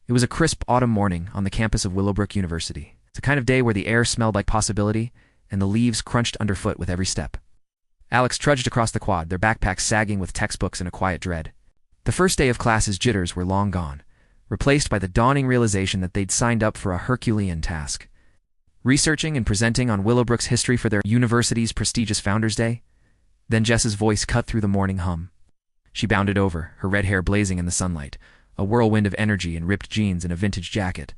It was a crisp autumn morning on the campus of Willowbrook University. It's a kind of day where the air smelled like possibility, and the leaves crunched underfoot with every step. Alex trudged across the quad, their backpacks sagging with textbooks and a quiet dread. The first day of class's jitters were long gone, replaced by the dawning realization that they'd signed up for a Herculean task. Researching and presenting on Willowbrook's history for their university's prestigious Founders Day? Then Jess's voice cut through the morning hum. She bounded over, her red hair blazing in the sunlight, a whirlwind of energy in ripped jeans and a vintage jacket.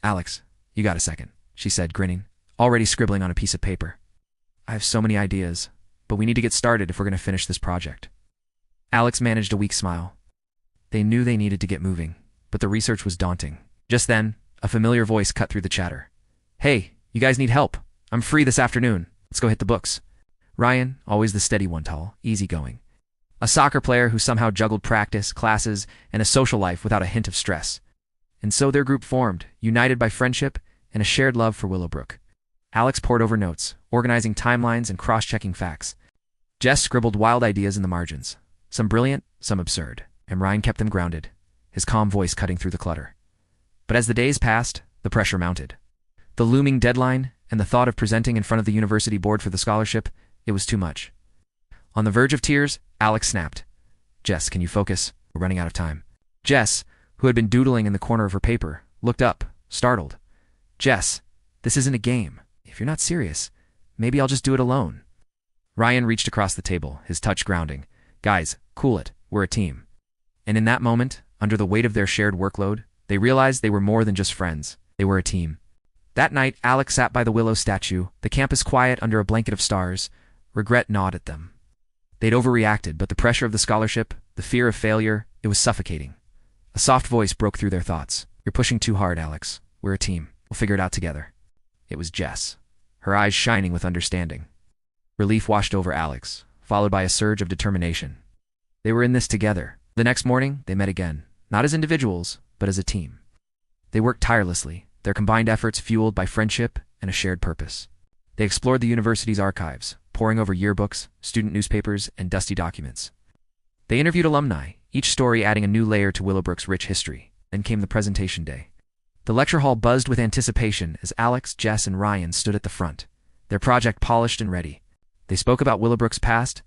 "Alex, you got a second," she said, grinning, already scribbling on a piece of paper. "I have so many ideas, but we need to get started if we're going to finish this project." Alex managed a weak smile. They knew they needed to get moving, but the research was daunting. Just then, a familiar voice cut through the chatter. "Hey, you guys need help? I'm free this afternoon. Let's go hit the books." Ryan, always the steady one, tall, easygoing. A soccer player who somehow juggled practice, classes, and a social life without a hint of stress. And so their group formed, united by friendship and a shared love for Willowbrook. Alex pored over notes, organizing timelines and cross-checking facts. Jess scribbled wild ideas in the margins, some brilliant, some absurd, and Ryan kept them grounded, his calm voice cutting through the clutter. But as the days passed, the pressure mounted. The looming deadline and the thought of presenting in front of the university board for the scholarship, it was too much. On the verge of tears, Alex snapped. "Jess, can you focus? We're running out of time." Jess, who had been doodling in the corner of her paper, looked up, startled. "Jess, this isn't a game. If you're not serious, maybe I'll just do it alone." Ryan reached across the table, his touch grounding. "Guys, cool it. We're a team." And in that moment, under the weight of their shared workload, they realized they were more than just friends. They were a team. That night, Alex sat by the willow statue, the campus quiet under a blanket of stars. Regret gnawed at them. They'd overreacted, but the pressure of the scholarship, the fear of failure, it was suffocating. A soft voice broke through their thoughts. "You're pushing too hard, Alex. We're a team. We'll figure it out together." It was Jess, her eyes shining with understanding. Relief washed over Alex, followed by a surge of determination. They were in this together. The next morning, they met again, not as individuals, but as a team. They worked tirelessly, their combined efforts fueled by friendship and a shared purpose. They explored the university's archives, poring over yearbooks, student newspapers, and dusty documents. They interviewed alumni, each story adding a new layer to Willowbrook's rich history. Then came the presentation day. The lecture hall buzzed with anticipation as Alex, Jess, and Ryan stood at the front, their project polished and ready. They spoke about Willowbrook's past,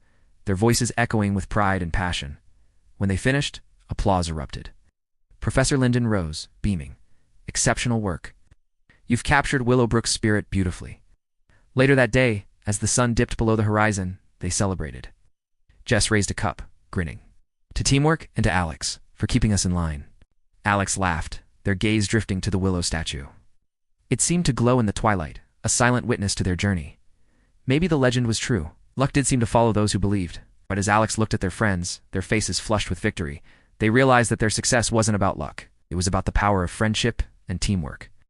their voices echoing with pride and passion. When they finished, applause erupted. Professor Linden rose, beaming. "Exceptional work. You've captured Willowbrook's spirit beautifully." Later that day, as the sun dipped below the horizon, they celebrated. Jess raised a cup, grinning. "To teamwork and to Alex, for keeping us in line." Alex laughed, their gaze drifting to the willow statue. It seemed to glow in the twilight, a silent witness to their journey. Maybe the legend was true. Luck did seem to follow those who believed. But as Alex looked at their friends, their faces flushed with victory, they realized that their success wasn't about luck. It was about the power of friendship and teamwork.